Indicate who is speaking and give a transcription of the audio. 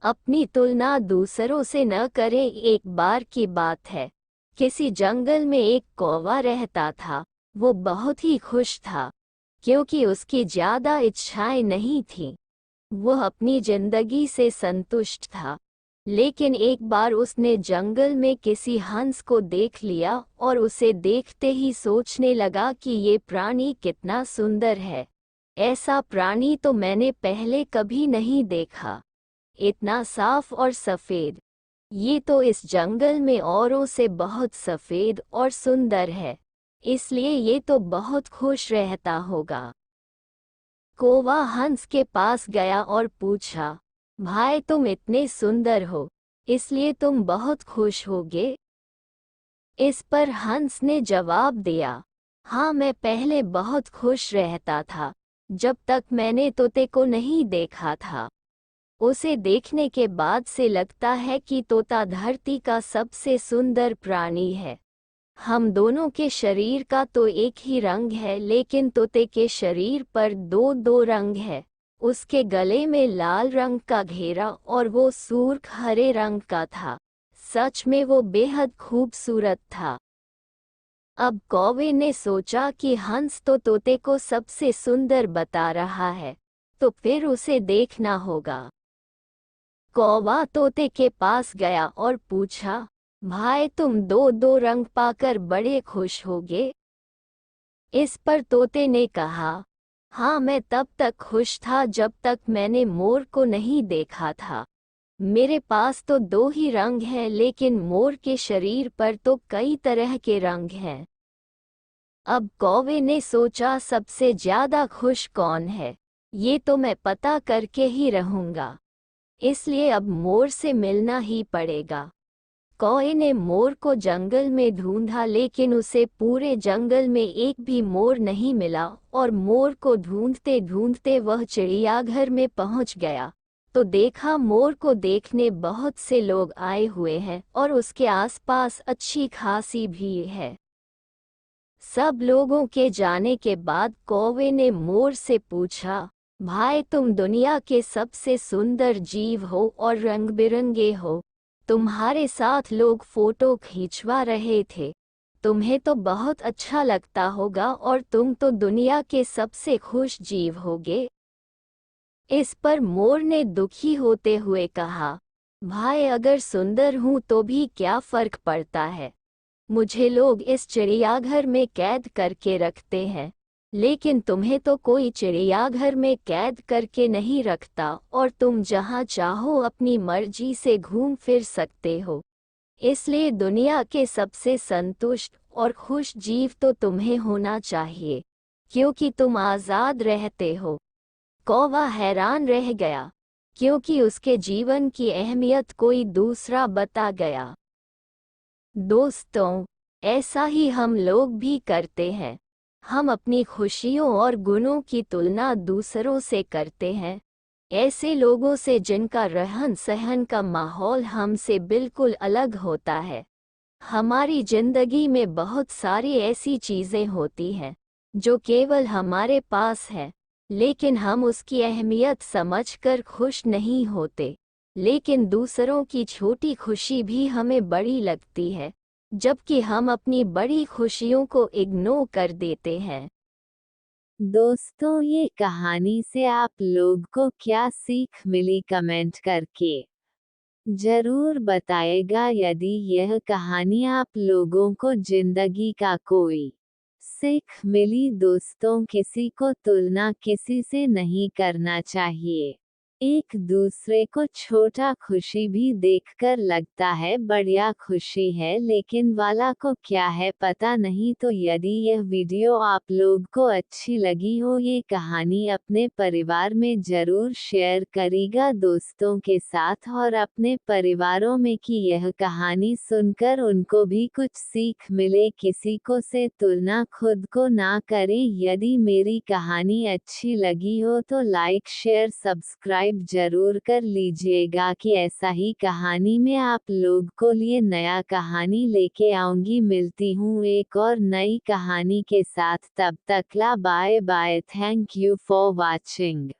Speaker 1: अपनी तुलना दूसरों से न करें। एक बार की बात है, किसी जंगल में एक कौवा रहता था। वो बहुत ही खुश था, क्योंकि उसकी ज्यादा इच्छाएं नहीं थीं। वो अपनी जिंदगी से संतुष्ट था। लेकिन एक बार उसने जंगल में किसी हंस को देख लिया और उसे देखते ही सोचने लगा कि ये प्राणी कितना सुंदर है। ऐसा प्राणी तो मैंने पहले कभी नहीं देखा, इतना साफ और सफेद। ये तो इस जंगल में औरों से बहुत सफेद और सुंदर है, इसलिए ये तो बहुत खुश रहता होगा। कौवा हंस के पास गया और पूछा, भाई तुम इतने सुंदर हो, इसलिए तुम बहुत खुश होगे? इस पर हंस ने जवाब दिया, हाँ, मैं पहले बहुत खुश रहता था, जब तक मैंने तोते को नहीं देखा था। उसे देखने के बाद से लगता है कि तोता धरती का सबसे सुंदर प्राणी है। हम दोनों के शरीर का तो एक ही रंग है, लेकिन तोते के शरीर पर दो दो रंग है। उसके गले में लाल रंग का घेरा और वो सुर्ख हरे रंग का था। सच में वो बेहद खूबसूरत था। अब कौवे ने सोचा कि हंस तो तोते को सबसे सुंदर बता रहा है, तो फिर उसे देखना होगा। कौवा तोते के पास गया और पूछा, भाई तुम दो दो रंग पाकर बड़े खुश होगे? इस पर तोते ने कहा, हाँ, मैं तब तक खुश था जब तक मैंने मोर को नहीं देखा था। मेरे पास तो दो ही रंग हैं, लेकिन मोर के शरीर पर तो कई तरह के रंग हैं। अब कौवे ने सोचा, सबसे ज्यादा खुश कौन है, ये तो मैं पता करके ही रहूंगा। इसलिए अब मोर से मिलना ही पड़ेगा। कौवे ने मोर को जंगल में ढूंढा, लेकिन उसे पूरे जंगल में एक भी मोर नहीं मिला। और मोर को ढूंढते ढूंढते वह चिड़ियाघर में पहुंच गया, तो देखा मोर को देखने बहुत से लोग आए हुए हैं और उसके आसपास अच्छी खासी भीड़ है। सब लोगों के जाने के बाद कौवे ने मोर से पूछा, भाई तुम दुनिया के सबसे सुंदर जीव हो और रंग बिरंगे हो। तुम्हारे साथ लोग फोटो खींचवा रहे थे। तुम्हें तो बहुत अच्छा लगता होगा और तुम तो दुनिया के सबसे खुश जीव होगे। इस पर मोर ने दुखी होते हुए कहा, भाई अगर सुंदर हूं तो भी क्या फर्क पड़ता है। मुझे लोग इस चिड़ियाघर में कैद करके रखते हैं, लेकिन तुम्हें तो कोई चिड़ियाघर में कैद करके नहीं रखता और तुम जहां चाहो अपनी मर्जी से घूम फिर सकते हो। इसलिए दुनिया के सबसे संतुष्ट और खुश जीव तो तुम्हें होना चाहिए, क्योंकि तुम आज़ाद रहते हो। कौवा हैरान रह गया, क्योंकि उसके जीवन की अहमियत कोई दूसरा बता गया। दोस्तों, ऐसा ही हम लोग भी करते हैं। हम अपनी खुशियों और गुणों की तुलना दूसरों से करते हैं, ऐसे लोगों से जिनका रहन सहन का माहौल हमसे बिल्कुल अलग होता है। हमारी जिंदगी में बहुत सारी ऐसी चीज़ें होती हैं जो केवल हमारे पास हैं, लेकिन हम उसकी अहमियत समझकर खुश नहीं होते। लेकिन दूसरों की छोटी खुशी भी हमें बड़ी लगती है, जबकि हम अपनी बड़ी खुशियों को इग्नोर कर देते हैं।
Speaker 2: दोस्तों, ये कहानी से आप लोग को क्या सीख मिली कमेंट करके जरूर बताएगा। यदि यह कहानी आप लोगों को जिंदगी का कोई सीख मिली, दोस्तों किसी को तुलना किसी से नहीं करना चाहिए। एक दूसरे को छोटा खुशी भी देखकर लगता है बढ़िया खुशी है, लेकिन वाला को क्या है पता नहीं। तो यदि यह वीडियो आप लोग को अच्छी लगी हो, ये कहानी अपने परिवार में जरूर शेयर करिएगा दोस्तों के साथ, और अपने परिवारों में कि यह कहानी सुनकर उनको भी कुछ सीख मिले। किसी को से तुलना खुद को ना करें। यदि मेरी कहानी अच्छी लगी हो तो लाइक शेयर सब्सक्राइब जरूर कर लीजिएगा, कि ऐसा ही कहानी में आप लोग को लिए नया कहानी लेके आऊंगी। मिलती हूँ एक और नई कहानी के साथ, तब तक ला bye bye. Thank you for watching.